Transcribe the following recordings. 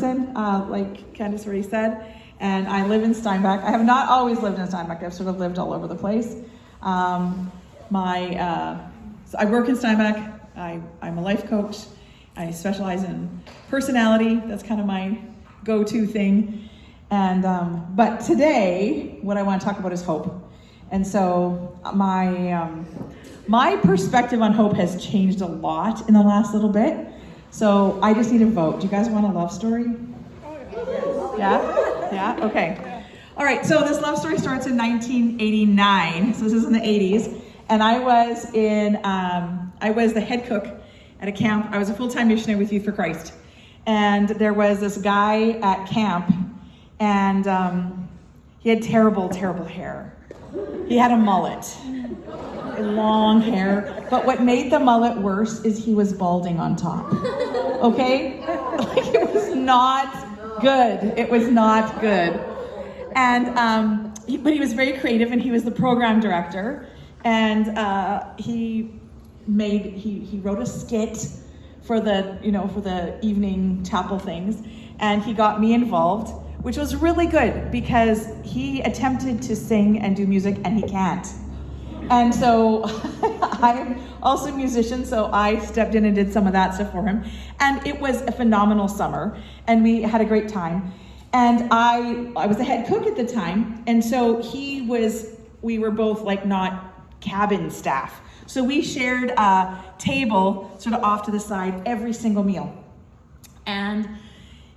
Like Candace already said, and I live in Steinbach. I have not always lived in Steinbach. I've sort of lived all over the place. So I work in Steinbach. I'm a life coach. I specialize in personality. That's kind of my go-to thing. And but today, what I want to talk about is hope. And so my perspective on hope has changed a lot in the last little bit. So I just need a vote. Do you guys want a love story? Yeah? Yeah? Okay. All right, so this love story starts in 1989. So this is in the 80s. And I was the head cook at a camp. I was a full-time missionary with Youth for Christ. And there was this guy at camp, and he had terrible, terrible hair. He had a mullet, long hair. But what made the mullet worse is he was balding on top. Okay? Like, it was not good. It was not good. And but he was very creative, and he was the program director. And he wrote a skit for the evening chapel things, and he got me involved, which was really good because he attempted to sing and do music and he can't. And so I'm also a musician, so I stepped in and did some of that stuff for him. And it was a phenomenal summer, and we had a great time. And I was the head cook at the time, and so we were both like not cabin staff. So we shared a table sort of off to the side every single meal. And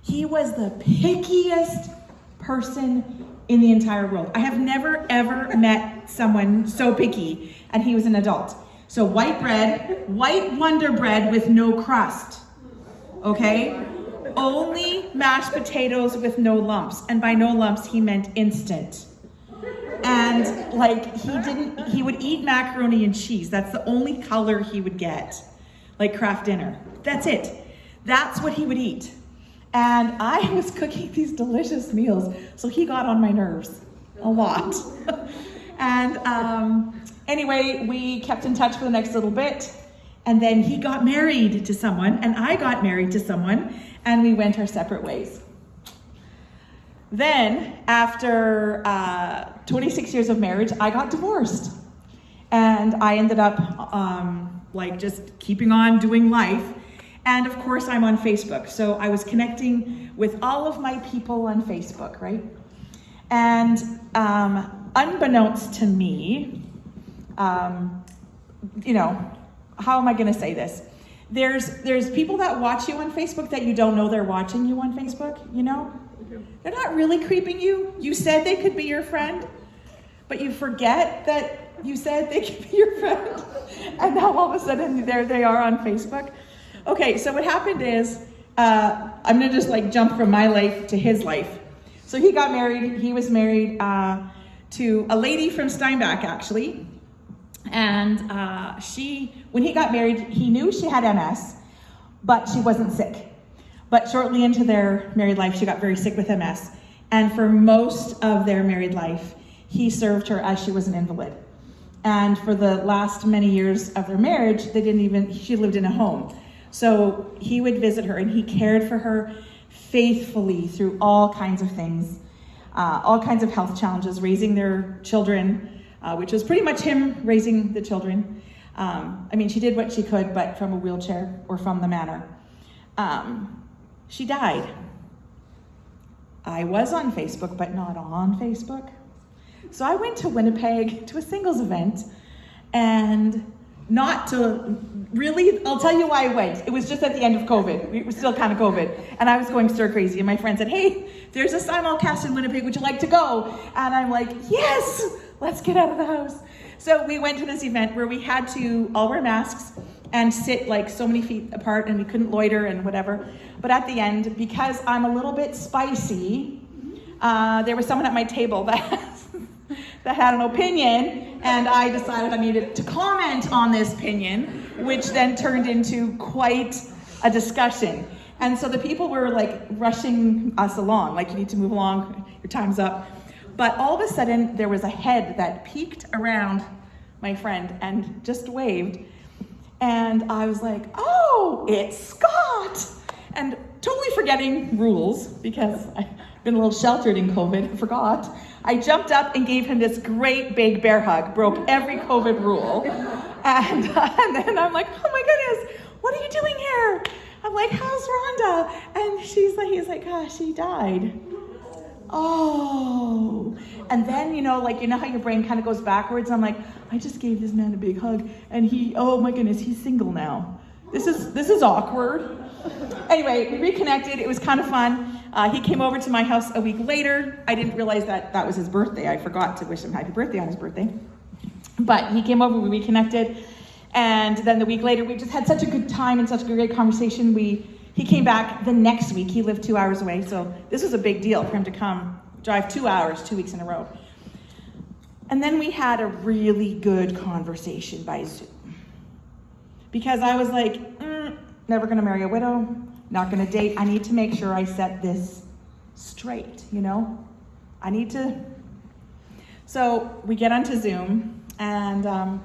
he was the pickiest person in the entire world. I have never, ever met someone so picky, and he was an adult. So white bread, white Wonder Bread with no crust, okay? Only mashed potatoes with no lumps. And by no lumps, he meant instant. And like, he would eat macaroni and cheese. That's the only color he would get, like Kraft Dinner. That's it. That's what he would eat. And I was cooking these delicious meals, so he got on my nerves a lot. And anyway, we kept in touch for the next little bit, and then he got married to someone, and I got married to someone, and we went our separate ways. Then, after 26 years of marriage, I got divorced. And I ended up just keeping on doing life. And of course, I'm on Facebook. So I was connecting with all of my people on Facebook, right? And unbeknownst to me, how am I gonna say this? There's people that watch you on Facebook that you don't know they're watching you on Facebook, you know? They're not really creeping you. You said they could be your friend, but you forget that you said they could be your friend. And now all of a sudden, there they are on Facebook. Okay, so what happened is, I'm gonna just jump from my life to his life. So he got married. He was married to a lady from Steinbach, actually. And when he got married, he knew she had MS, but she wasn't sick. But shortly into their married life, she got very sick with MS. And for most of their married life, he served her as she was an invalid. And for the last many years of their marriage, she lived in a home. So he would visit her, and he cared for her faithfully through all kinds of things, all kinds of health challenges, raising their children, which was pretty much him raising the children. She did what she could, but from a wheelchair or from the manor. She died. I was on Facebook, but not on Facebook. So I went to Winnipeg to a singles event, and not to really, I'll tell you why I went. It was just at the end of COVID. It was still kind of COVID. And I was going stir crazy. And my friend said, hey, there's a simulcast in Winnipeg. Would you like to go? And I'm like, yes, let's get out of the house. So we went to this event where we had to all wear masks and sit so many feet apart, and we couldn't loiter and whatever. But at the end, because I'm a little bit spicy, there was someone at my table that had an opinion, and I decided I needed to comment on this opinion, which then turned into quite a discussion. And so the people were rushing us along, you need to move along, your time's up. But all of a sudden, there was a head that peeked around my friend and just waved. And I was like, oh, it's Scott. And totally forgetting rules because I've been a little sheltered in COVID, I forgot. I jumped up and gave him this great big bear hug, broke every COVID rule. And then I'm like, oh my goodness, what are you doing here? I'm like, how's Rhonda? And he's like, she died. Oh. And then, you know how your brain kind of goes backwards? I'm like, I just gave this man a big hug and oh my goodness, he's single now. This is awkward. Anyway, we reconnected. It was kind of fun. He came over to my house a week later. I didn't realize that was his birthday. I forgot to wish him happy birthday on his birthday. But he came over, we reconnected. And then the week later, we just had such a good time and such a great conversation. He came back the next week. He lived 2 hours away. So this was a big deal for him to come, drive 2 hours, 2 weeks in a row. And then we had a really good conversation by Zoom. Because I was like, never gonna marry a widow, not gonna date. I need to make sure I set this straight, I need to. So we get onto Zoom and,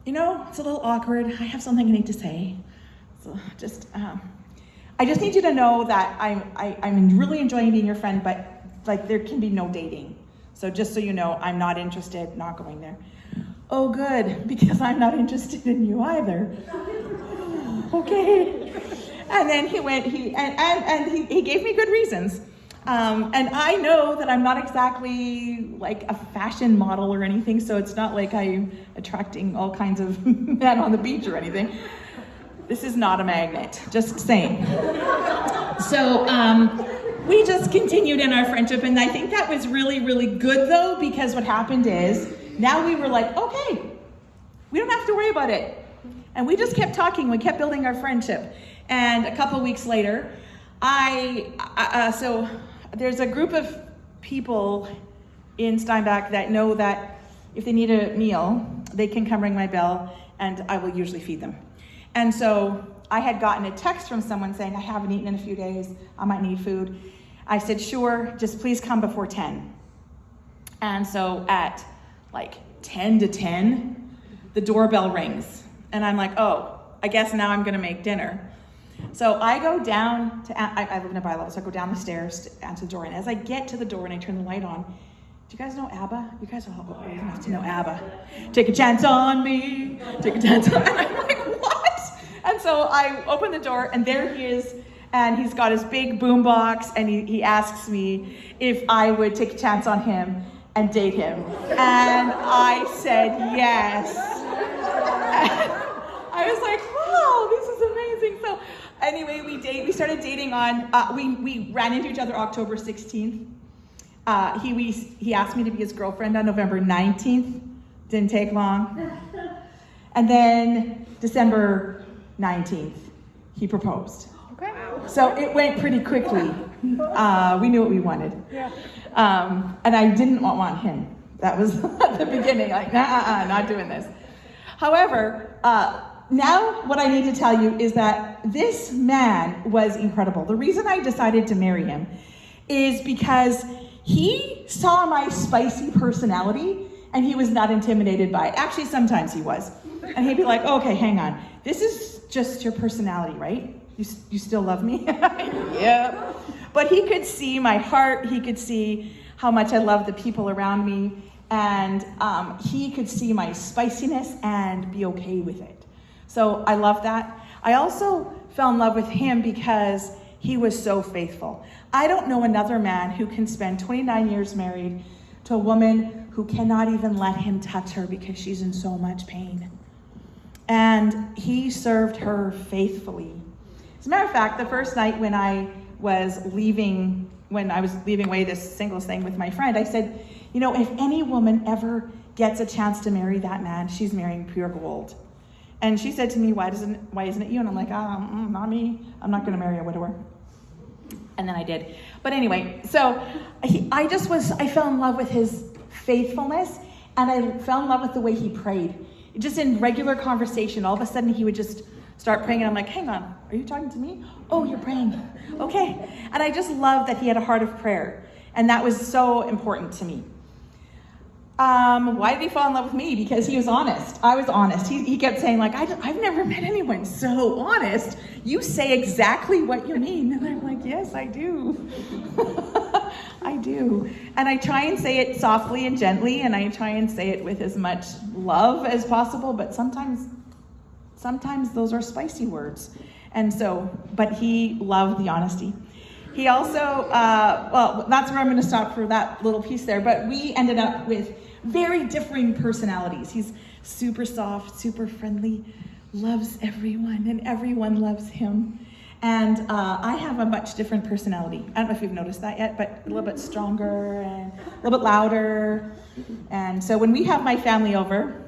it's a little awkward. I have something I need to say. So I just need you to know that I'm really enjoying being your friend, but there can be no dating. So just so you know, I'm not interested, not going there. Oh, good, because I'm not interested in you either. Okay. And then he gave me good reasons. And I know that I'm not exactly like a fashion model or anything, so it's not like I'm attracting all kinds of men on the beach or anything. This is not a magnet, just saying. So we just continued in our friendship, and I think that was really, really good though, because what happened is, now we were like, okay, we don't have to worry about it. And we just kept talking, we kept building our friendship. And a couple weeks later, so there's a group of people in Steinbach that know that if they need a meal, they can come ring my bell and I will usually feed them. And so I had gotten a text from someone saying, I haven't eaten in a few days, I might need food. I said, sure, just please come before 10. And so at 10 to 10, the doorbell rings. And I'm like, oh, I guess now I'm gonna make dinner. So I go down to, I live in a bi-level, so I go down the stairs to answer the door. And as I get to the door and I turn the light on, do you guys know ABBA? You guys are old enough to know ABBA. Take a chance on me, take a chance on me. And I'm like, what? And so I open the door and there he is. And he's got his big boombox and he asks me if I would take a chance on him and date him. And I said yes. I was like, wow, this is amazing. So anyway, we started dating on, we ran into each other October 16th. He asked me to be his girlfriend on November 19th. Didn't take long. And then December 19th, he proposed. Okay. So it went pretty quickly. We knew what we wanted. Yeah. And I didn't want him. That was at the beginning, like, not doing this. However, now what I need to tell you is that this man was incredible. The reason I decided to marry him is because he saw my spicy personality and he was not intimidated by it. Actually, sometimes he was. And he'd be like, okay, hang on. This is just your personality, right? You still love me? Yeah. But he could see my heart. He could see how much I love the people around me. And he could see my spiciness and be okay with it. So I love that. I also fell in love with him because he was so faithful. I don't know another man who can spend 29 years married to a woman who cannot even let him touch her because she's in so much pain. And he served her faithfully. As a matter of fact, the first night when I was leaving away this singles thing with my friend, I said, if any woman ever gets a chance to marry that man, she's marrying pure gold. And she said to me, why isn't it you? And I'm like, not me. I'm not gonna marry a widower. And then I did. But anyway, so I fell in love with his faithfulness, and I fell in love with the way he prayed. Just in regular conversation, all of a sudden he would just start praying, and I'm like, hang on, are you talking to me? Oh, you're praying. Okay. And I just loved that he had a heart of prayer, and that was so important to me. Why did he fall in love with me? Because he was honest. I was honest. He kept saying, like, I've never met anyone so honest. You say exactly what you mean. And I'm like, yes, I do. I do. And I try and say it softly and gently, and I try and say it with as much love as possible, but sometimes those are spicy words. And so, but he loved the honesty. He also, well, that's where I'm going to stop for that little piece there, but we ended up with very differing personalities. He's super soft, super friendly, loves everyone, and everyone loves him. And I have a much different personality. I don't know if you've noticed that yet, but a little bit stronger and a little bit louder. And so when we have my family over,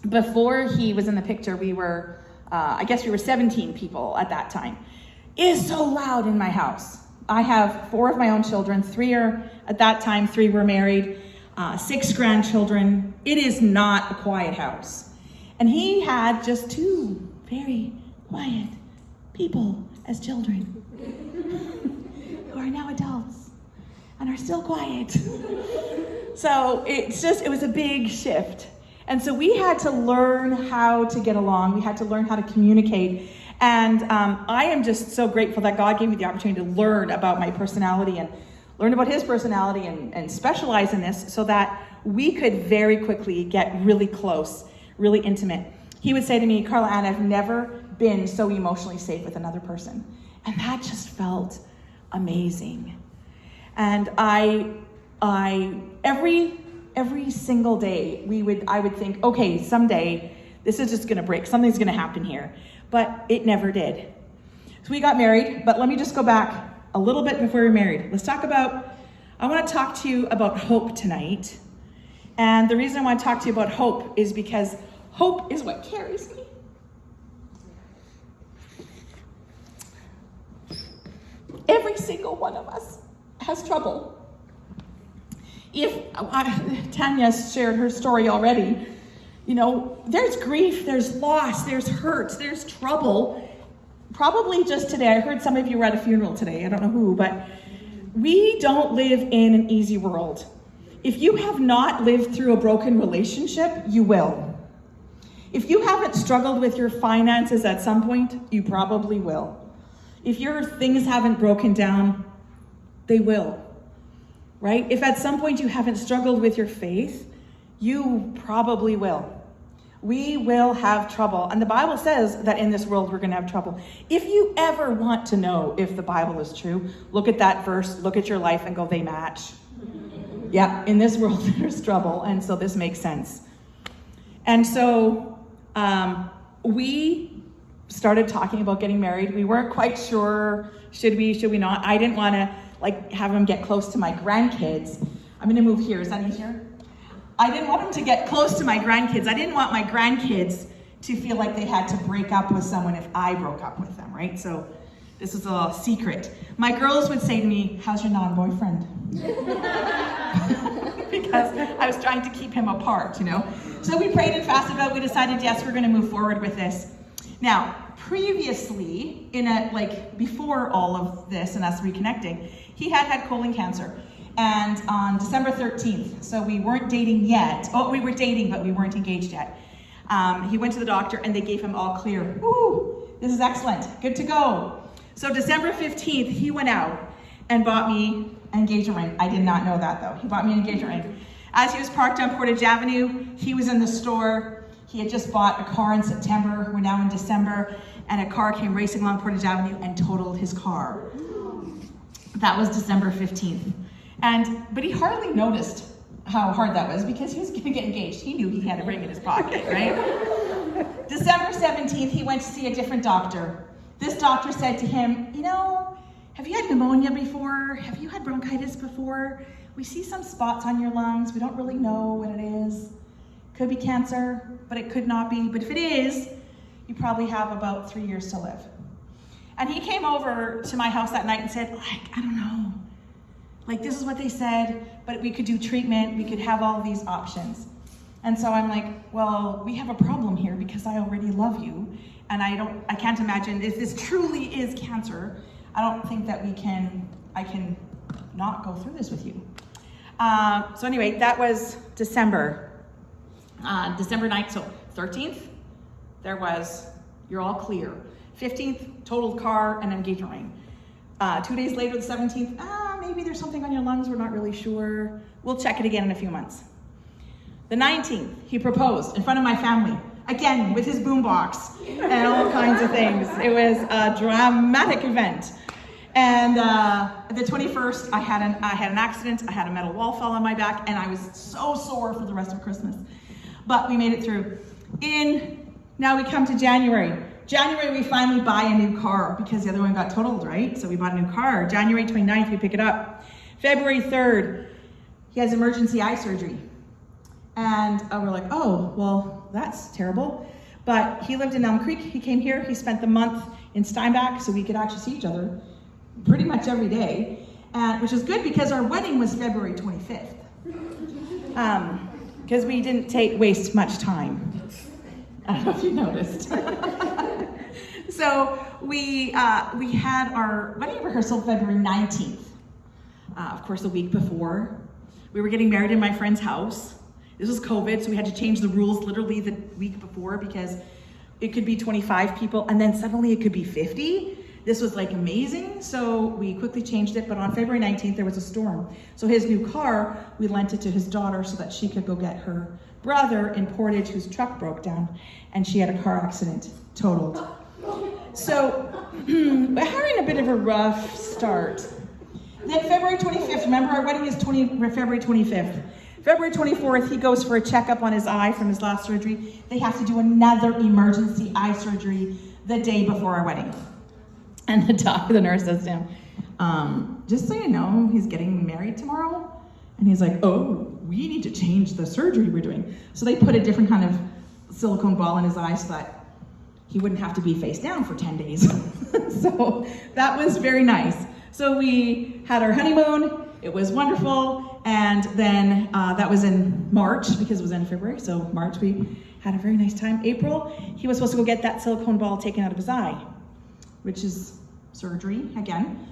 before he was in the picture, we were, I guess we were 17 people at that time. It is so loud in my house. I have 4 of my own children. 3 were married, 6 grandchildren. It is not a quiet house. And he had just 2 very quiet people as children who are now adults and are still quiet. So it was a big shift. And so we had to learn how to get along. We had to learn how to communicate. And I am just so grateful that God gave me the opportunity to learn about my personality and learn about his personality and specialize in this so that we could very quickly get really close, really intimate. He would say to me, Carla Anne, I've never been so emotionally safe with another person. And that just felt amazing. And every single day I would think, okay, someday this is just gonna break, something's gonna happen here. But it never did. So we got married, but let me just go back a little bit before we were married. I wanna talk to you about hope tonight. And the reason I wanna talk to you about hope is because hope is what carries me. Every single one of us has trouble. If Tanya shared her story already, you know, there's grief, there's loss, there's hurt, there's trouble. Probably just today, I heard some of you were at a funeral today, I don't know who, but we don't live in an easy world. If you have not lived through a broken relationship, you will. If you haven't struggled with your finances at some point, you probably will. If your things haven't broken down, they will, right? If at some point you haven't struggled with your faith, you probably will. We will have trouble. And the Bible says that in this world we're going to have trouble. If you ever want to know if the Bible is true, look at that verse, look at your life and go, they match. Yeah, in this world there's trouble. And so this makes sense. And so we started talking about getting married. We weren't quite sure, should we not? I didn't want to have him get close to my grandkids. I'm going to move here. Is that easier? I didn't want him to get close to my grandkids. I didn't want my grandkids to feel like they had to break up with someone if I broke up with them, right? So this was a little secret. My girls would say to me, how's your non-boyfriend? Because I was trying to keep him apart, you know? So we prayed and fasted about it. We decided, yes, we're going to move forward with this. Now, previously, before all of this and us reconnecting, he had colon cancer. And on December 13th, so we weren't dating yet. Oh, we were dating, but we weren't engaged yet. He went to the doctor and they gave him all clear. Woo, this is excellent, good to go. So December 15th, he went out and bought me an engagement ring. I did not know that though. He bought me an engagement ring. As he was parked on Portage Avenue, he was in the store. He had just bought a car in September, we're now in December, and a car came racing along Portage Avenue and totaled his car. That was December 15th. But he hardly noticed how hard that was because he was going to get engaged. He knew he had a ring in his pocket, right? December 17th, he went to see a different doctor. This doctor said to him, you know, have you had pneumonia before? Have you had bronchitis before? We see some spots on your lungs. We don't really know what it is. Could be cancer, but it could not be. But if it is, you probably have about 3 years to live. And he came over to my house that night and said, I don't know. This is what they said, but we could do treatment, we could have all of these options. And so I'm like, well, we have a problem here because I already love you. And I can't imagine if this truly is cancer, I don't think that I can not go through this with you. So anyway, that was December. December 9th, so 13th, there was, you're all clear. 15th, totaled car and engagement ring. 2 days later, the 17th, maybe there's something on your lungs, we're not really sure. We'll check it again in a few months. The 19th, he proposed in front of my family, again with his boombox and all kinds of things. It was a dramatic event. And the 21st, I had an accident. I had a metal wall fall on my back, and I was so sore for the rest of Christmas. But we made it through. Now we come to January. January, we finally buy a new car because the other one got totaled, right? So we bought a new car. January 29th, we pick it up. February 3rd, he has emergency eye surgery. And we're like, oh, well, that's terrible. But he lived in Elm Creek. He came here. He spent the month in Steinbach so we could actually see each other pretty much every day, which is good because our wedding was February 25th. Because we didn't waste much time. I don't know if you noticed. So we had our wedding rehearsal February 19th. Of course, a week before. We were getting married in my friend's house. This was COVID, so we had to change the rules literally the week before because it could be 25 people and then suddenly it could be 50. This was like amazing, so we quickly changed it, but on February 19th, there was a storm. So his new car, we lent it to his daughter so that she could go get her brother in Portage whose truck broke down, and she had a car accident, totaled. So we're having a bit of a rough start. Then February 25th, remember our wedding is February 25th. February 24th, he goes for a checkup on his eye from his last surgery. They have to do another emergency eye surgery the day before our wedding. And the nurse says to him, just so you know, he's getting married tomorrow. And he's like, oh, we need to change the surgery we're doing. So they put a different kind of silicone ball in his eye so that he wouldn't have to be face down for 10 days. So that was very nice. So we had our honeymoon. It was wonderful. And then that was in March because it was in February. So March, we had a very nice time. April, he was supposed to go get that silicone ball taken out of his eye, which is surgery again.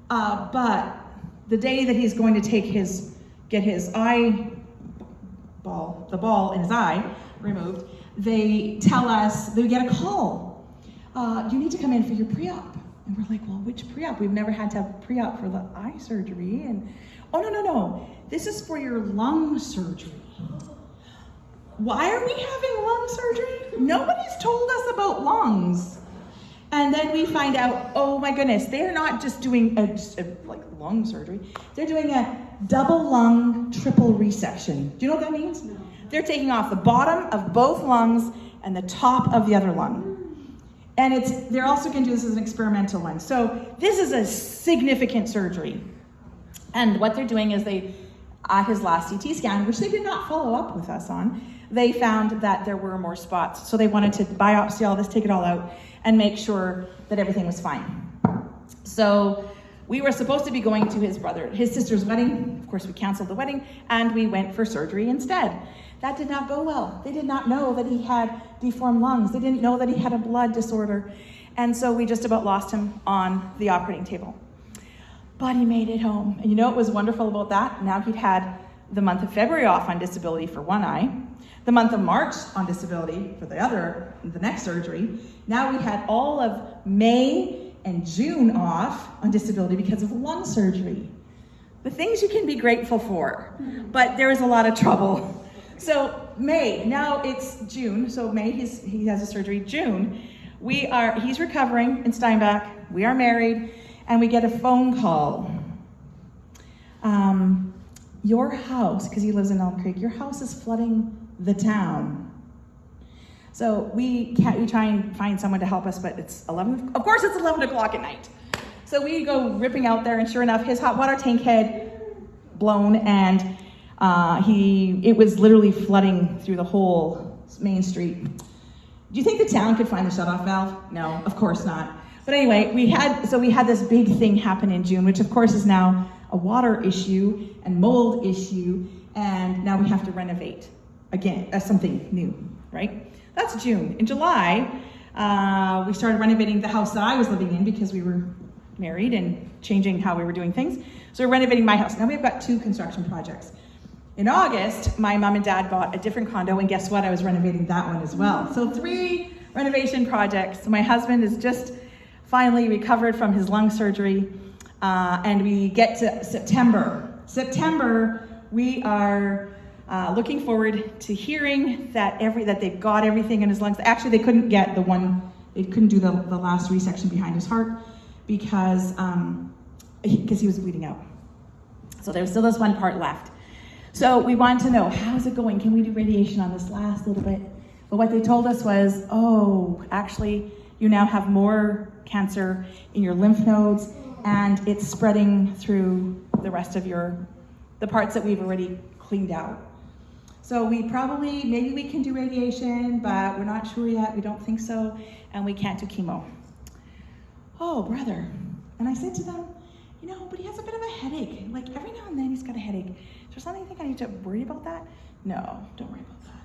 But the day that he's going to get his eye ball, the ball in his eye removed, they tell us, they get a call. You need to come in for your pre-op. And we're like, well, which pre-op? We've never had to have pre-op for the eye surgery. And, oh, no. This is for your lung surgery. Why are we having lung surgery? Nobody's told us about lungs. And then we find out, oh my goodness, they're not just doing like lung surgery. They're doing a double lung triple resection. Do you know what that means? No. They're taking off the bottom of both lungs and the top of the other lung. And they're also going to do this as an experimental one. So this is a significant surgery. And what they're doing is at his last CT scan, which they did not follow up with us on, they found that there were more spots. So they wanted to biopsy all this, take it all out, and make sure that everything was fine. So we were supposed to be going to his sister's wedding. Of course, we canceled the wedding, and we went for surgery instead. That did not go well. They did not know that he had deformed lungs. They didn't know that he had a blood disorder. And so we just about lost him on the operating table. But he made it home. And you know what was wonderful about that? Now he'd had the month of February off on disability for one eye, the month of March on disability for the next surgery. Now we had all of May and June off on disability because of lung surgery. The things you can be grateful for, but there is a lot of trouble. So May, now it's June, so May he has a surgery. June, he's recovering in Steinbach, we are married, and we get a phone call. Your house, because he lives in Elm Creek, your house is flooding the town. So we try and find someone to help us, but it's 11 o'clock at night. So we go ripping out there, and sure enough, his hot water tank had blown, and it was literally flooding through the whole main street. Do you think the town could find the shutoff valve? No, of course not. But anyway, we had this big thing happen in June, which of course is now a water issue and mold issue, and now we have to renovate again, something new, right? That's June. In July, we started renovating the house that I was living in because we were married and changing how we were doing things. So we're renovating my house. Now we've got 2 construction projects. In August, my mom and dad bought a different condo, and guess what? I was renovating that one as well. So 3 renovation projects. My husband is just finally recovered from his lung surgery, and we get to September. We are looking forward to hearing that they've got everything in his lungs. Actually, they couldn't get they couldn't do the last resection behind his heart because he was bleeding out. So there was still this one part left. So we wanted to know, how's it going? Can we do radiation on this last little bit? But what they told us was, oh, actually, you now have more cancer in your lymph nodes, and it's spreading through the rest of the parts that we've already cleaned out. So maybe we can do radiation, but we're not sure yet. We don't think so, and we can't do chemo. Oh, brother. And I said to them, but he has a bit of a headache. Like every now and then he's got a headache. Is there something you think I need to worry about that? No, don't worry about that.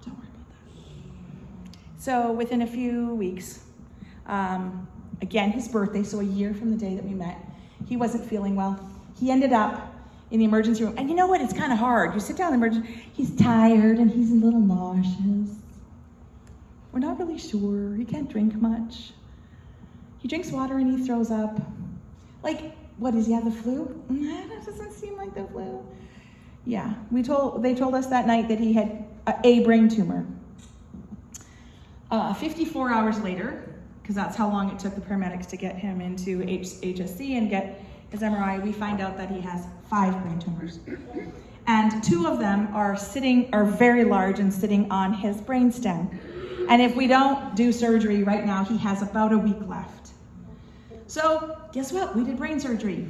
Don't worry about that. So within a few weeks, again, his birthday, so a year from the day that we met, he wasn't feeling well. He ended up in the emergency room. And you know what? It's kind of hard. You sit down in the emergency, he's tired and he's a little nauseous. We're not really sure. He can't drink much. He drinks water and he throws up. Like, what, does he have the flu? That doesn't seem like the flu. Yeah, they told us that night that he had a brain tumor. 54 hours later, because that's how long it took the paramedics to get him into HSC and get his MRI, we find out that he has 5 brain tumors. And 2 of them are very large and sitting on his brainstem. And if we don't do surgery right now, he has about a week left. So guess what? We did brain surgery.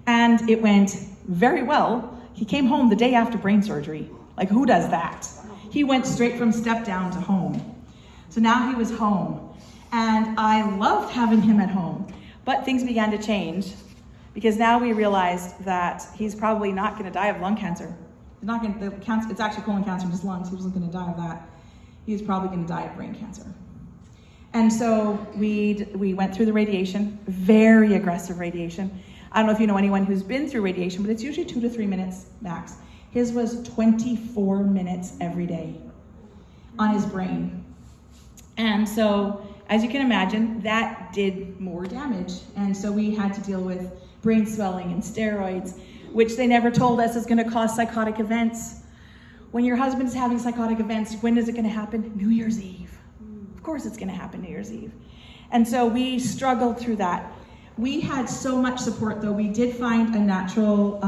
And it went very well. He came home the day after brain surgery. Like, who does that? He went straight from step down to home. So now he was home. And I loved having him at home. But things began to change because now we realized that he's probably not going to die of lung cancer. It's actually colon cancer in his lungs. He wasn't going to die of that. He was probably going to die of brain cancer. And so we went through the radiation, very aggressive radiation. I don't know if you know anyone who's been through radiation, but it's usually 2 to 3 minutes max. His was 24 minutes every day on his brain. And so, as you can imagine, that did more damage. And so we had to deal with brain swelling and steroids, which they never told us is going to cause psychotic events. When your husband is having psychotic events, when is it going to happen? New Year's Eve. Of course it's going to happen New Year's Eve. And so we struggled through that. We had so much support, though. We did find an alternate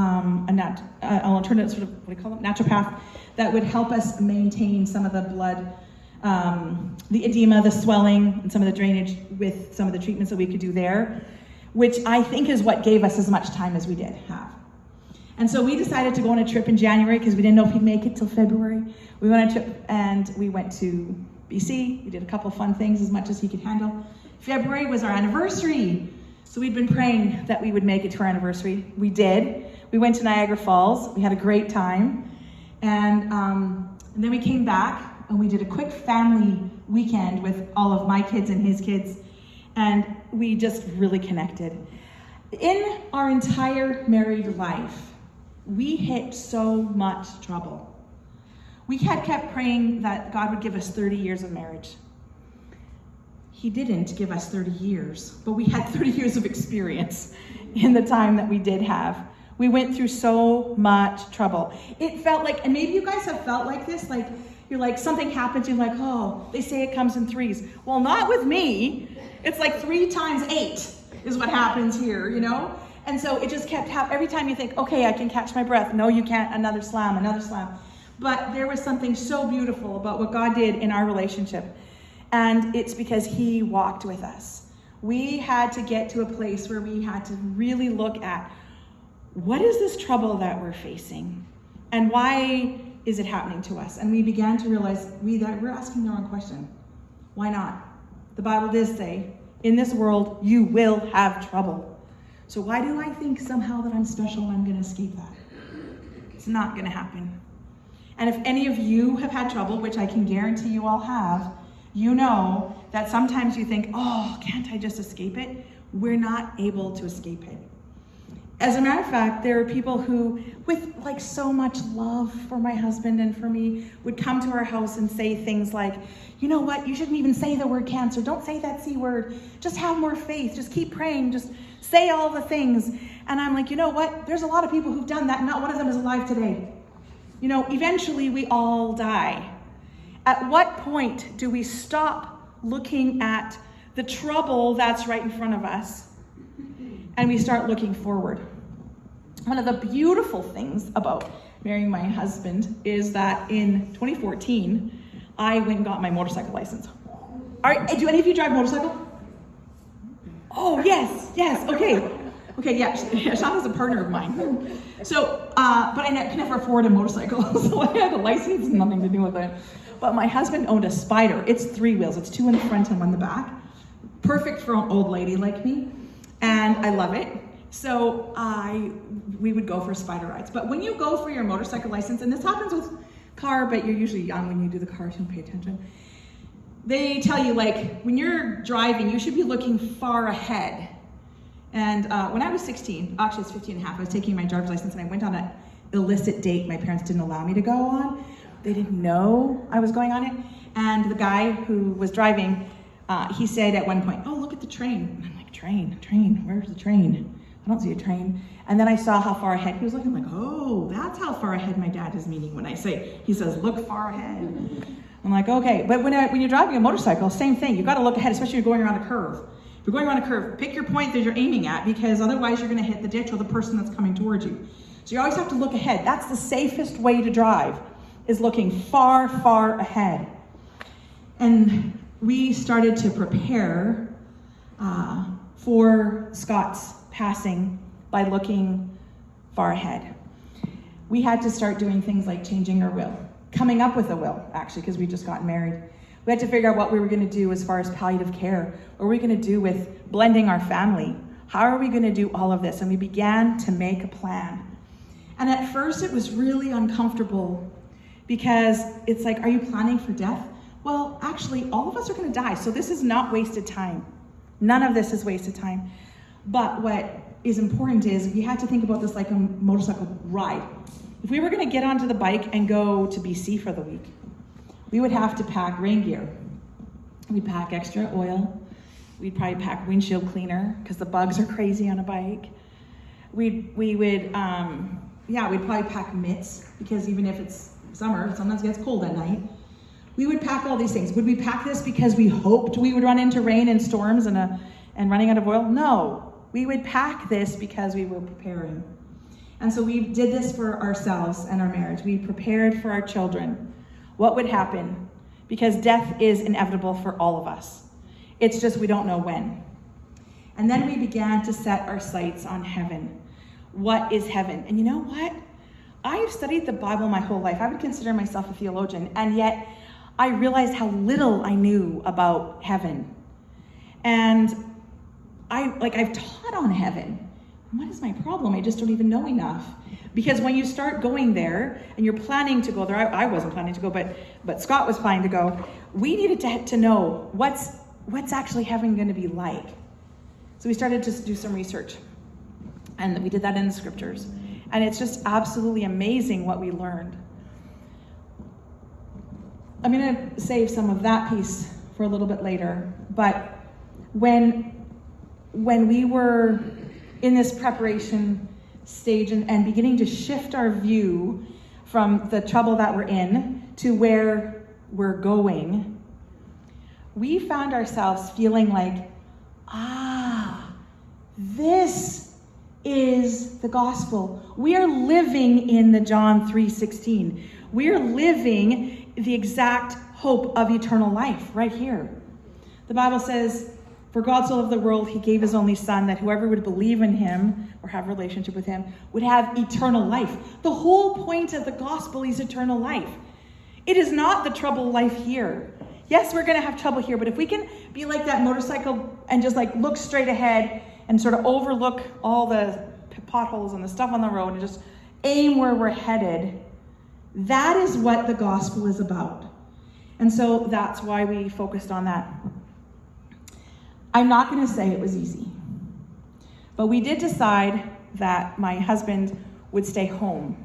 sort of, naturopath that would help us maintain some of the blood, the edema, the swelling, and some of the drainage with some of the treatments that we could do there, which I think is what gave us as much time as we did have. And so we decided to go on a trip in January because we didn't know if he'd make it till February. We went on a trip and we went to BC. We did a couple fun things, as much as he could handle. February was our anniversary. So we'd been praying that we would make it to our anniversary. We did. We went to Niagara Falls. We had a great time. And then we came back and we did a quick family weekend with all of my kids and his kids. And we just really connected. In our entire married life, we hit so much trouble. We had kept praying that God would give us 30 years of marriage. He didn't give us 30 years, but we had 30 years of experience in the time that we did have. We went through so much trouble. It felt like, and maybe you guys have felt like this, like you're like, something happens, you're like, oh, they say it comes in 3s. Well, not with me. It's like 3 times 8 is what happens here, you know? And so it just kept happening. Every time you think, okay, I can catch my breath. No, you can't. Another slam, another slam. But there was something so beautiful about what God did in our relationship. And it's because he walked with us. We had to get to a place where we had to really look at, what is this trouble that we're facing? And why is it happening to us? And we began to realize that we're asking the wrong question. Why not? The Bible does say, in this world, you will have trouble. So why do I think somehow that I'm special and I'm going to escape that? It's not going to happen. And if any of you have had trouble, which I can guarantee you all have, you know that sometimes you think, oh, can't I just escape it? we're not able to escape it. As a matter of fact, there are people who, with like so much love for my husband and for me, would come to our house and say things like, you know what, you shouldn't even say the word cancer. Don't say that C word. Just have more faith. Just keep praying. Just say all the things. And I'm like, you know what? There's a lot of people who've done that. Not one of them is alive today. You know, eventually we all die. At what point do we stop looking at the trouble that's right in front of us and we start looking forward? One of the beautiful things about marrying my husband is that in 2014, I went and got my motorcycle license. Do any of you drive motorcycle? Oh, yes, okay. Okay, yeah, Shauna's a partner of mine. So, but I can never afford a motorcycle, so I had a license, nothing to do with it. But my husband owned a Spider. It's 3 wheels. It's 2 in the front and 1 in the back. Perfect for an old lady like me, and I love it. So we would go for Spider rides. But when you go for your motorcycle license, and this happens with car, but you're usually young when you do the car, so don't pay attention. They tell you, like, when you're driving, you should be looking far ahead. And when I was 16, actually it's 15 and a half, I was taking my driver's license and I went on an illicit date my parents didn't allow me to go on. They didn't know I was going on it. And the guy who was driving, he said at one point, oh, look at the train. And I'm like, train, where's the train? I don't see a train. And then I saw how far ahead he was looking. I'm like, oh, that's how far ahead my dad is meaning when he says, look far ahead. I'm like, okay. But when you're driving a motorcycle, same thing. You got to look ahead, especially if you're going around a curve. If you're going around a curve, pick your point that you're aiming at, because otherwise you're going to hit the ditch or the person that's coming towards you. So you always have to look ahead. That's the safest way to drive, is looking far, far ahead. And we started to prepare for Scott's passing by looking far ahead. We had to start doing things like changing our will, coming up with a will, actually, because we just gotten married. We had to figure out what we were going to do as far as palliative care. What were we going to do with blending our family? How are we going to do all of this? And we began to make a plan. And at first it was really uncomfortable, because it's like, are you planning for death? Well, actually, all of us are going to die, so this is not wasted time. None of this is wasted time. But what is important is we had to think about this like a motorcycle ride. If we were going to get onto the bike and go to BC for the week, we would have to pack rain gear. We'd pack extra oil. We'd probably pack windshield cleaner, because the bugs are crazy on a bike. We'd probably pack mitts, because even if it's summer, sometimes it gets cold at night. We would pack all these things. Would we pack this because we hoped we would run into rain and storms and running out of oil? No, we would pack this because we were preparing. And so we did this for ourselves and our marriage. We prepared for our children. What would happen? Because death is inevitable for all of us. It's just we don't know when. And then we began to set our sights on heaven. What is heaven? And you know what? I've studied the Bible my whole life. I would consider myself a theologian, and yet I realized how little I knew about heaven. And I've taught on heaven. What is my problem? I just don't even know enough. Because when you start going there and you're planning to go there, I wasn't planning to go, but Scott was planning to go. We needed to know what's actually heaven going to be like. So we started to do some research, and we did that in the scriptures. And it's just absolutely amazing what we learned. I'm going to save some of that piece for a little bit later. But when we were in this preparation stage and beginning to shift our view from the trouble that we're in to where we're going, we found ourselves feeling like, this is the gospel. We are living in the John 3:16. We are living the exact hope of eternal life right here. The Bible says, for God so loved the world, he gave his only son, that whoever would believe in him or have a relationship with him would have eternal life. The whole point of the gospel is eternal life. It is not the trouble life here. Yes, we're going to have trouble here, but if we can be like that motorcycle and just like look straight ahead and sort of overlook all the potholes and the stuff on the road and just aim where we're headed, that is what the gospel is about. And so that's why we focused on that. I'm not going to say it was easy. But we did decide that my husband would stay home.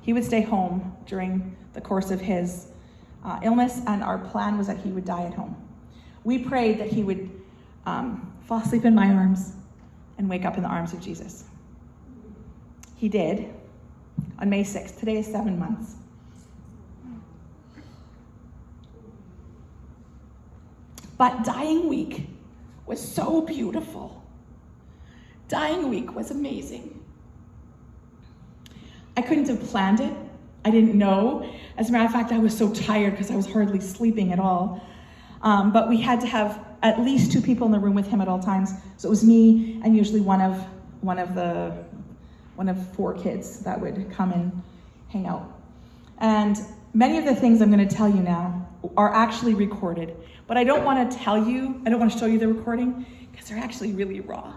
He would stay home during the course of his illness, and our plan was that he would die at home. We prayed that he would fall asleep in my arms and wake up in the arms of Jesus. He did on May 6th. Today is 7 months. But dying week was so beautiful. Dying week was amazing. I couldn't have planned it. I didn't know. As a matter of fact, I was so tired because I was hardly sleeping at all. But we had to have at least 2 people in the room with him at all times. So it was me and usually one of 4 kids that would come and hang out. And many of the things I'm going to tell you now are actually recorded. But I don't want to show you the recording because they're actually really raw.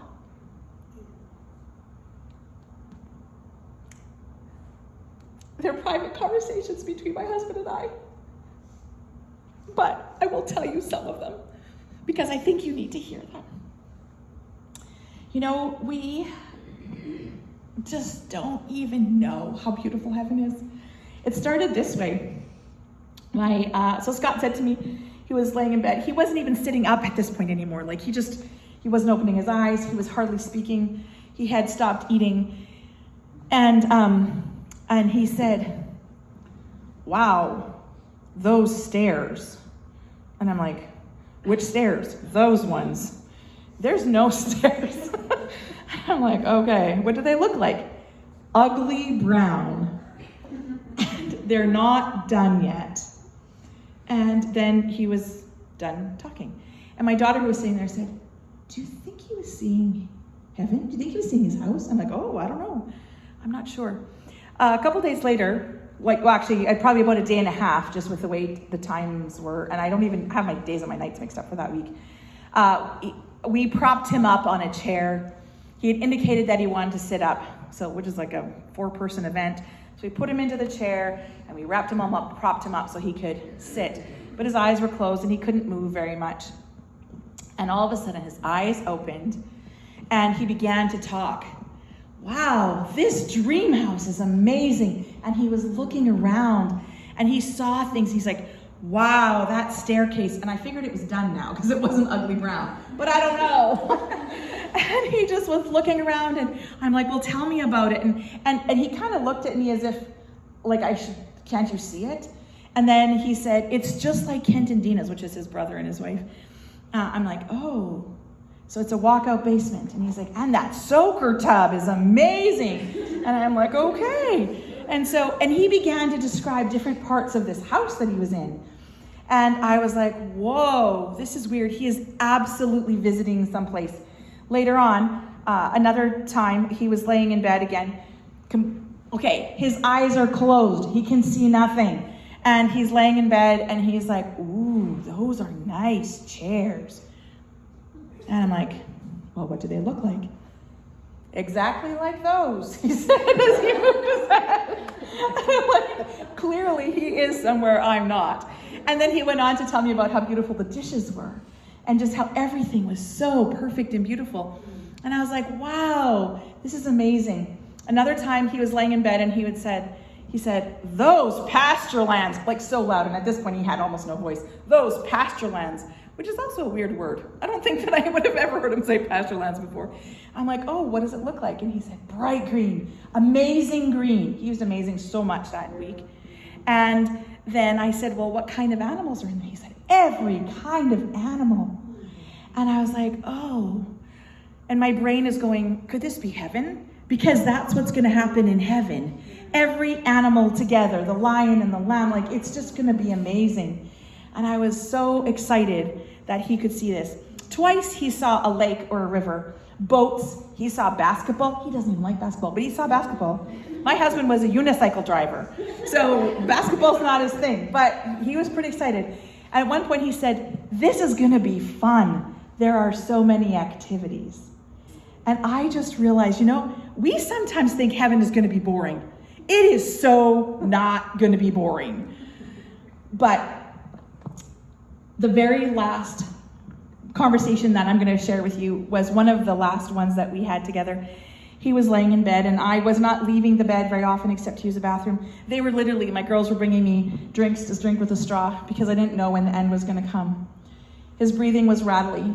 They're private conversations between my husband and I. But I will tell you some of them because I think you need to hear them. You know, we just don't even know how beautiful heaven is. It started this way. So Scott said to me, he was laying in bed. He wasn't even sitting up at this point anymore. Like he wasn't opening his eyes. He was hardly speaking. He had stopped eating. And he said, "Wow, those stairs." And I'm like, "Which stairs?" "Those ones." "There's no stairs." I'm like, "Okay, what do they look like?" "Ugly brown. And they're not done yet." And then he was done talking. And my daughter who was sitting there said, "Do you think he was seeing heaven? Do you think he was seeing his house?" I'm like, "Oh, I don't know. I'm not sure." A couple days later, actually, probably about a day and a half, just with the way the times were, and I don't even have my days and my nights mixed up for that week. We propped him up on a chair. He had indicated that he wanted to sit up, which is like a 4-person event. So we put him into the chair, and we wrapped him up, propped him up so he could sit. But his eyes were closed, and he couldn't move very much. And all of a sudden, his eyes opened, and he began to talk. "Wow, this dream house is amazing." And he was looking around and he saw things. He's like, "Wow, that staircase." And I figured it was done now because it wasn't ugly brown, but I don't know. And he just was looking around and I'm like, "Well, tell me about it." And he kind of looked at me as if like can't you see it? And then he said, "It's just like Kent and Dina's," which is his brother and his wife. I'm like, "Oh. So it's a walkout basement." And he's like, "And that soaker tub is amazing." And I'm like, "Okay." And he began to describe different parts of this house that he was in. And I was like, "Whoa, this is weird." He is absolutely visiting someplace. Later on, another time, he was laying in bed again. His eyes are closed. He can see nothing. And he's laying in bed and he's like, "Ooh, those are nice chairs." And I'm like, "Well, what do they look like?" "Exactly like those," he said as he moved his head. I'm like, clearly he is somewhere I'm not. And then he went on to tell me about how beautiful the dishes were and just how everything was so perfect and beautiful. And I was like, "Wow, this is amazing." Another time he was laying in bed and he said, "Those pasture lands," like so loud. And at this point he had almost no voice. "Those pasture lands," which is also a weird word. I don't think that I would have ever heard him say pasture lands before. I'm like, "Oh, what does it look like?" And he said, "Bright green, amazing green." He used amazing so much that week. And then I said, "Well, what kind of animals are in there?" He said, "Every kind of animal." And I was like, "Oh." And my brain is going, could this be heaven? Because that's what's going to happen in heaven. Every animal together, the lion and the lamb, like it's just going to be amazing. And I was so excited that he could see this. Twice he saw a lake or a river. Boats, he saw basketball. He doesn't even like basketball, but he saw basketball. My husband was a unicycle driver, so basketball's not his thing, but he was pretty excited. And at one point he said, "This is gonna be fun. There are so many activities." And I just realized, we sometimes think heaven is gonna be boring. It is so not gonna be boring. But the very last conversation that I'm going to share with you was one of the last ones that we had together. He was laying in bed, and I was not leaving the bed very often except to use the bathroom. They were literally, my girls were bringing me drinks to drink with a straw because I didn't know when the end was going to come. His breathing was rattly.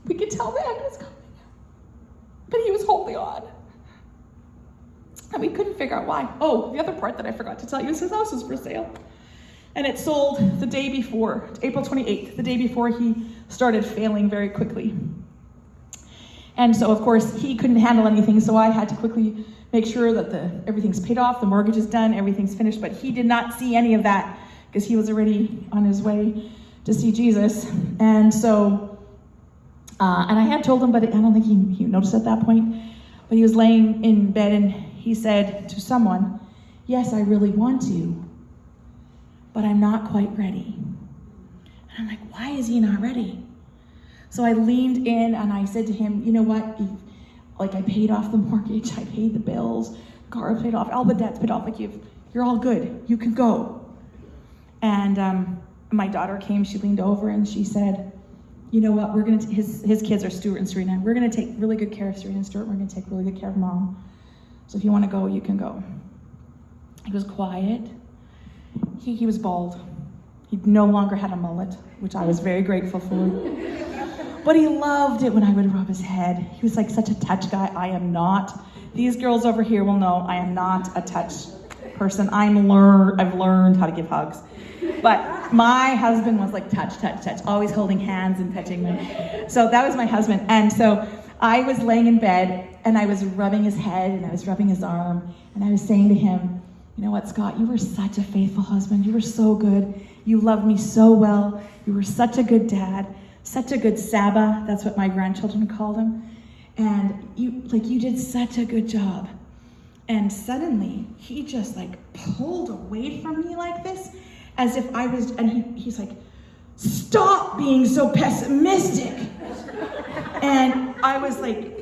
We could tell the end was coming, but he was holding on. And we couldn't figure out why. Oh, the other part that I forgot to tell you is his house was for sale. And it sold the day before, April 28th, the day before he started failing very quickly. And so, of course, he couldn't handle anything, so I had to quickly make sure that everything's paid off, the mortgage is done, everything's finished. But he did not see any of that because he was already on his way to see Jesus. And so, and I had told him, but I don't think he noticed at that point. But he was laying in bed and he said to someone, "Yes, I really want to, but I'm not quite ready." And I'm like, why is he not ready? So I leaned in and I said to him, "You know what? I paid off the mortgage, I paid the bills, car paid off, all the debts paid off. Like you're all good. You can go." And my daughter came. She leaned over and she said, "You know what? We're gonna his kids are Stuart and Serena. We're gonna take really good care of Serena and Stuart. We're gonna take really good care of Mom. So if you want to go, you can go." He was quiet. He was bald. He no longer had a mullet, which I was very grateful for. But he loved it when I would rub his head. He was like such a touch guy. I am not. These girls over here will know I am not a touch person. I've learned how to give hugs. But my husband was like touch, touch, touch, always holding hands and touching me. So that was my husband. And so I was laying in bed and I was rubbing his head and I was rubbing his arm and I was saying to him, "You know what, Scott, you were such a faithful husband. You were so good. You loved me so well. You were such a good dad, such a good Saba." That's what my grandchildren called him. "And you did such a good job." And suddenly he just pulled away from me like this, as if I was, and he's like, "Stop being so pessimistic." And I was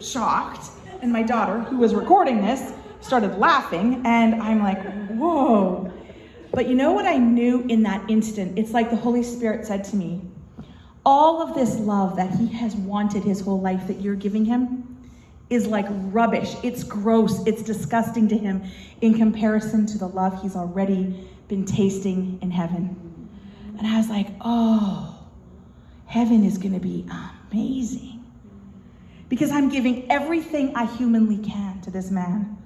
shocked. And my daughter, who was recording this, started laughing. And I'm like, whoa. But you know what I knew in that instant? It's like the Holy Spirit said to me, all of this love that he has wanted his whole life that you're giving him is like rubbish. It's gross. It's disgusting to him in comparison to the love he's already been tasting in heaven. And I was like, oh, heaven is going to be amazing. Because I'm giving everything I humanly can to this man.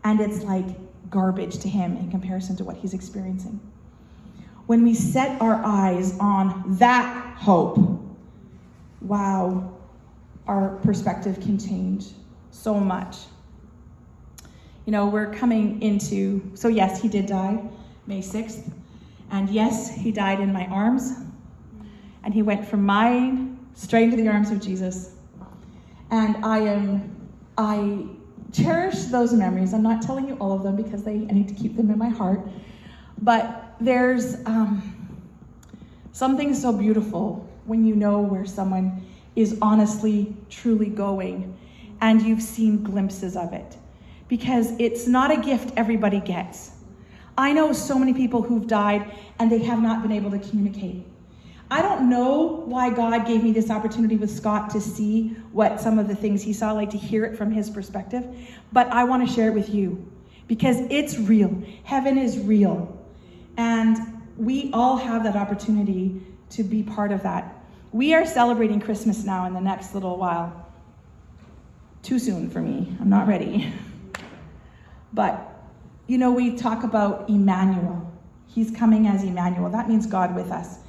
And it's like garbage to him in comparison to what he's experiencing. When we set our eyes on that hope, wow, our perspective can change so much. You know, we're coming into, so yes, he did die May 6th. And yes, he died in my arms. And he went from mine straight into the arms of Jesus. And I cherish those memories. I'm not telling you all of them because I need to keep them in my heart. But there's something so beautiful when you know where someone is honestly, truly going, and you've seen glimpses of it. Because it's not a gift everybody gets. I know so many people who've died and they have not been able to communicate. I don't know why God gave me this opportunity with Scott to see what some of the things he saw, to hear it from his perspective, but I want to share it with you because it's real. Heaven is real. And we all have that opportunity to be part of that. We are celebrating Christmas now in the next little while. Too soon for me. I'm not ready. But, you know, we talk about Emmanuel. He's coming as Emmanuel. That means God with us.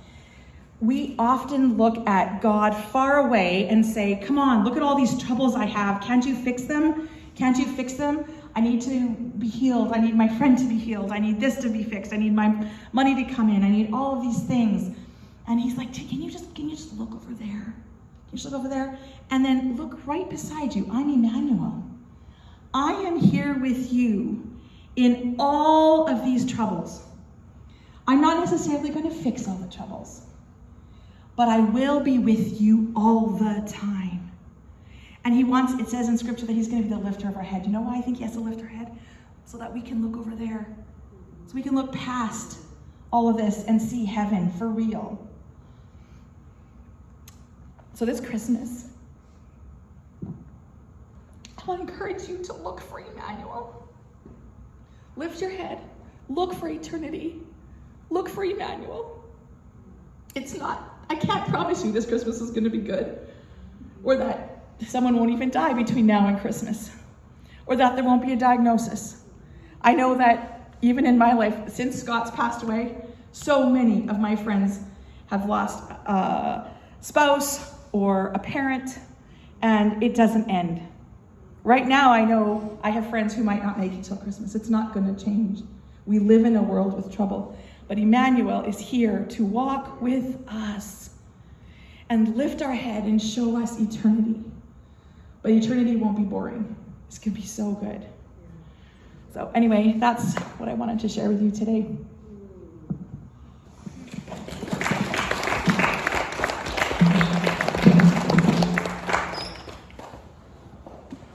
We often look at God far away and say, come on, look at all these troubles I have. Can't you fix them? Can't you fix them? I need to be healed. I need my friend to be healed. I need this to be fixed. I need my money to come in. I need all of these things. And he's like, can you just look over there? Can you just look over there? And then look right beside you. I'm Emmanuel. I am here with you in all of these troubles. I'm not necessarily going to fix all the troubles, but I will be with you all the time. And it says in scripture that he's going to be the lifter of our head. You know why I think he has to lift our head? So that we can look over there. So we can look past all of this and see heaven for real. So this Christmas, I want to encourage you to look for Emmanuel. Lift your head. Look for eternity. Look for Emmanuel. I can't promise you this Christmas is going to be good, or that someone won't even die between now and Christmas, or that there won't be a diagnosis. I know that even in my life, since Scott's passed away, so many of my friends have lost a spouse or a parent, and it doesn't end. Right now, I know I have friends who might not make it till Christmas. It's not going to change. We live in a world with trouble. But Emmanuel is here to walk with us and lift our head and show us eternity. But eternity won't be boring. It's going to be so good. So anyway, that's what I wanted to share with you today.